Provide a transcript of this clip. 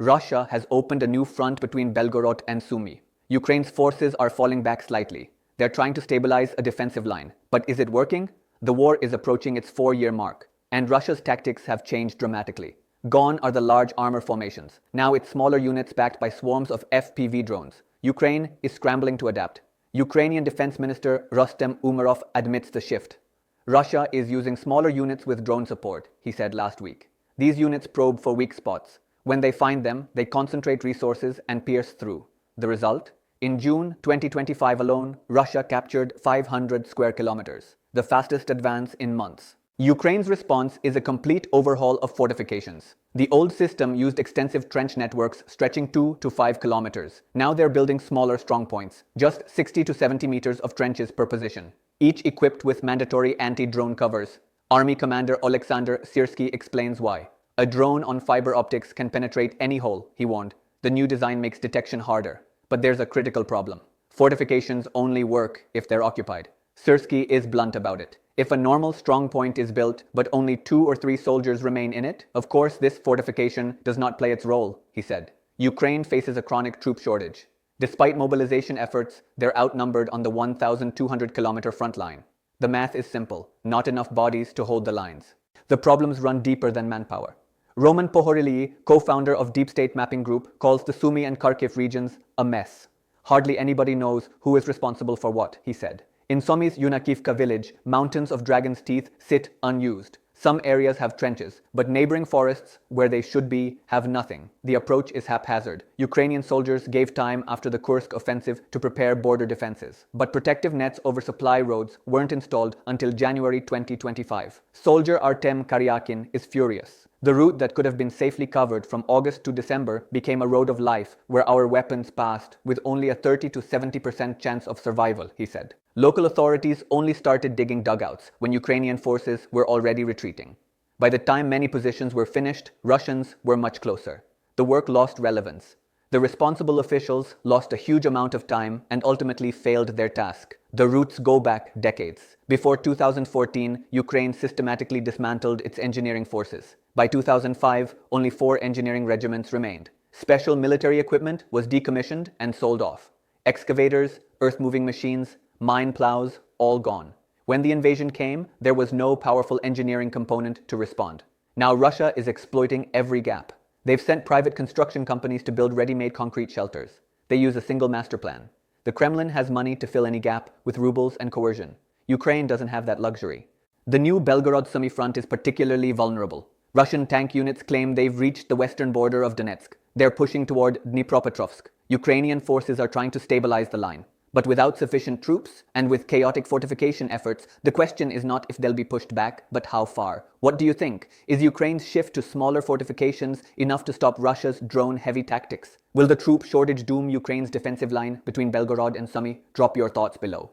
Russia has opened a new front between Belgorod and Sumy. Ukraine's forces are falling back slightly. They're trying to stabilize a defensive line. But is it working? The war is approaching its 4-year mark, and Russia's tactics have changed dramatically. Gone are the large armor formations. Now it's smaller units backed by swarms of FPV drones. Ukraine is scrambling to adapt. Ukrainian Defense Minister Rustem Umerov admits the shift. Russia is using smaller units with drone support, he said last week. These units probe for weak spots. When they find them, they concentrate resources and pierce through. The result? In June 2025 alone, Russia captured 500 square kilometers, the fastest advance in months. Ukraine's response is a complete overhaul of fortifications. The old system used extensive trench networks stretching 2 to 5 kilometers. Now they're building smaller strongpoints, just 60 to 70 meters of trenches per position, each equipped with mandatory anti-drone covers. Army Commander Oleksandr Syrsky explains why. A drone on fiber optics can penetrate any hole, he warned. The new design makes detection harder. But there's a critical problem. Fortifications only work if they're occupied. Syrsky is blunt about it. If a normal strong point is built, but only 2 or 3 soldiers remain in it, of course this fortification does not play its role, he said. Ukraine faces a chronic troop shortage. Despite mobilization efforts, they're outnumbered on the 1,200-kilometer front line. The math is simple. Not enough bodies to hold the lines. The problems run deeper than manpower. Roman Pohorilyi, co-founder of DeepState mapping group, calls the Sumy and Kharkiv regions a mess. Hardly anybody knows who is responsible for what, he said. In Sumy's Yunakivka village, mountains of dragon's teeth sit unused. Some areas have trenches, but neighboring forests, where they should be, have nothing. The approach is haphazard. Ukrainian soldiers gave time after the Kursk offensive to prepare border defenses. But protective nets over supply roads weren't installed until January 2025. Soldier Artem Karyakin is furious. The route that could have been safely covered from August to December became a road of life where our weapons passed with only a 30 to 70% chance of survival, he said. Local authorities only started digging dugouts when Ukrainian forces were already retreating. By the time many positions were finished, Russians were much closer. The work lost relevance. The responsible officials lost a huge amount of time and ultimately failed their task. The roots go back decades. Before 2014, Ukraine systematically dismantled its engineering forces. By 2005, only 4 engineering regiments remained. Special military equipment was decommissioned and sold off. Excavators, earth-moving machines, mine plows, all gone. When the invasion came, there was no powerful engineering component to respond. Now Russia is exploiting every gap. They've sent private construction companies to build ready-made concrete shelters. They use a single master plan. The Kremlin has money to fill any gap with rubles and coercion. Ukraine doesn't have that luxury. The new Belgorod Sumy front is particularly vulnerable. Russian tank units claim they've reached the western border of Donetsk. They're pushing toward Dnipropetrovsk. Ukrainian forces are trying to stabilize the line. But without sufficient troops and with chaotic fortification efforts, the question is not if they'll be pushed back, but how far. What do you think? Is Ukraine's shift to smaller fortifications enough to stop Russia's drone-heavy tactics? Will the troop shortage doom Ukraine's defensive line between Belgorod and Sumy? Drop your thoughts below.